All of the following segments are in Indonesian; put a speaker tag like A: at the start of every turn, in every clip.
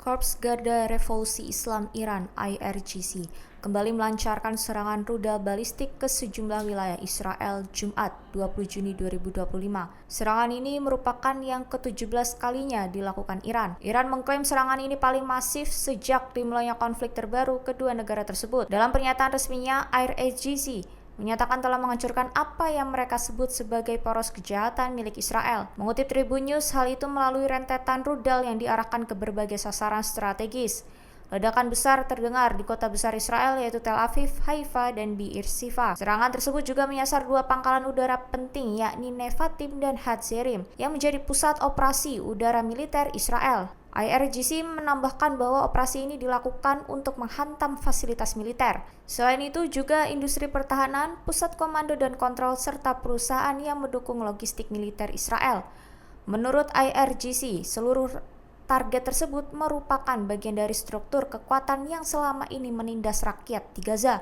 A: Korps Garda Revolusi Islam Iran (IRGC) kembali melancarkan serangan rudal balistik ke sejumlah wilayah Israel Jumat 20 Juni 2025. Serangan ini merupakan yang ke-17 kalinya dilakukan Iran. Iran mengklaim serangan ini paling masif sejak dimulainya konflik terbaru kedua negara tersebut. Dalam pernyataan resminya, IRGC menyatakan telah menghancurkan apa yang mereka sebut sebagai poros kejahatan milik Israel. Mengutip Tribun News, hal itu melalui rentetan rudal yang diarahkan ke berbagai sasaran strategis. Ledakan besar terdengar di kota besar Israel yaitu Tel Aviv, Haifa, dan Be'er-Sheva. Serangan tersebut juga menyasar dua pangkalan udara penting yakni Nevatim dan Hatzerim yang menjadi pusat operasi udara militer Israel. IRGC menambahkan bahwa operasi ini dilakukan untuk menghantam fasilitas militer. Selain itu juga industri pertahanan, pusat komando dan kontrol, serta perusahaan yang mendukung logistik militer Israel. Menurut IRGC, seluruh target tersebut merupakan bagian dari struktur kekuatan yang selama ini menindas rakyat di Gaza.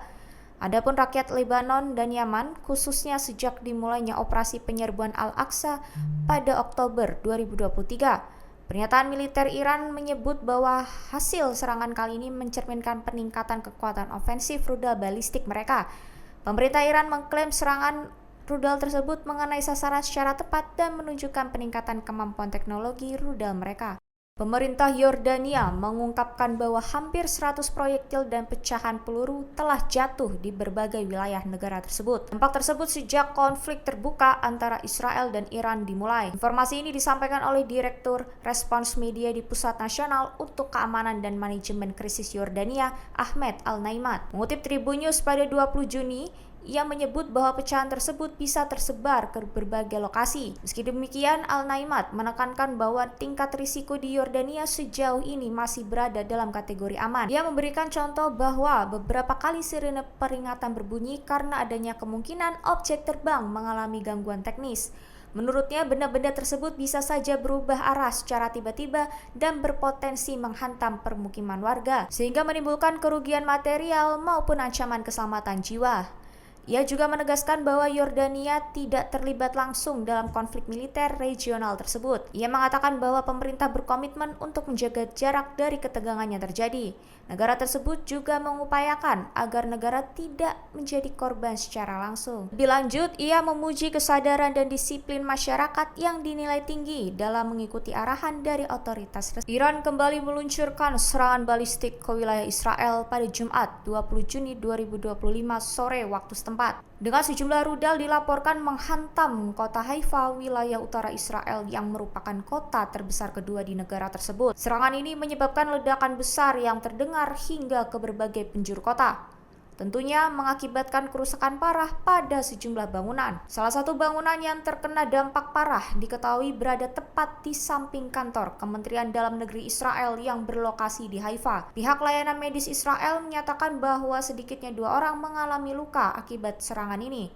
A: Adapun rakyat Lebanon dan Yaman, khususnya sejak dimulainya operasi penyerbuan Al-Aqsa pada Oktober 2023. Pernyataan militer Iran menyebut bahwa hasil serangan kali ini mencerminkan peningkatan kekuatan ofensif rudal balistik mereka. Pemerintah Iran mengklaim serangan rudal tersebut mengenai sasaran secara tepat dan menunjukkan peningkatan kemampuan teknologi rudal mereka. Pemerintah Yordania mengungkapkan bahwa hampir 100 proyektil dan pecahan peluru telah jatuh di berbagai wilayah negara tersebut. Dampak tersebut sejak konflik terbuka antara Israel dan Iran dimulai. Informasi ini disampaikan oleh Direktur Respons Media di Pusat Nasional untuk Keamanan dan Manajemen Krisis Yordania, Ahmed Al-Naimat. Mengutip Tribun News pada 20 Juni, ia menyebut bahwa pecahan tersebut bisa tersebar ke berbagai lokasi. Meski demikian, Al-Naimat menekankan bahwa tingkat risiko di Yordania sejauh ini masih berada dalam kategori aman. Ia memberikan contoh bahwa beberapa kali sirene peringatan berbunyi karena adanya kemungkinan objek terbang mengalami gangguan teknis. Menurutnya, benda-benda tersebut bisa saja berubah arah secara tiba-tiba dan berpotensi menghantam permukiman warga, sehingga menimbulkan kerugian material maupun ancaman keselamatan jiwa. Ia juga menegaskan bahwa Yordania tidak terlibat langsung dalam konflik militer regional tersebut. Ia mengatakan bahwa pemerintah berkomitmen untuk menjaga jarak dari ketegangan yang terjadi. Negara tersebut juga mengupayakan agar negara tidak menjadi korban secara langsung. Lebih lanjut, ia memuji kesadaran dan disiplin masyarakat yang dinilai tinggi dalam mengikuti arahan dari otoritas resmi. Iran kembali meluncurkan serangan balistik ke wilayah Israel pada Jumat 20 Juni 2025 sore waktu setempat. Dengan sejumlah rudal dilaporkan menghantam kota Haifa, wilayah utara Israel yang merupakan kota terbesar kedua di negara tersebut. Serangan ini menyebabkan ledakan besar yang terdengar hingga ke berbagai penjuru kota. Tentunya mengakibatkan kerusakan parah pada sejumlah bangunan. Salah satu bangunan yang terkena dampak parah diketahui berada tepat di samping kantor Kementerian Dalam Negeri Israel yang berlokasi di Haifa. Pihak layanan medis Israel menyatakan bahwa sedikitnya 2 orang mengalami luka akibat serangan ini.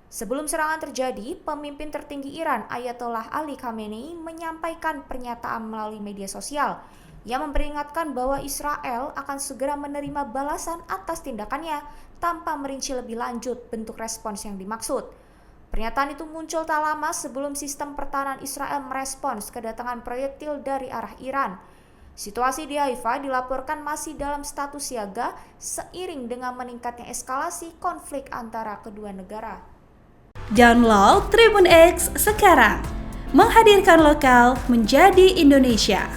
A: Sebelum serangan terjadi, pemimpin tertinggi Iran Ayatollah Ali Khamenei menyampaikan pernyataan melalui media sosial. Ia memperingatkan bahwa Israel akan segera menerima balasan atas tindakannya tanpa merinci lebih lanjut bentuk respons yang dimaksud. Pernyataan itu muncul tak lama sebelum sistem pertahanan Israel merespons kedatangan proyektil dari arah Iran. Situasi di Haifa dilaporkan masih dalam status siaga seiring dengan meningkatnya eskalasi konflik antara kedua negara.
B: Download Tribun X sekarang, menghadirkan lokal menjadi Indonesia.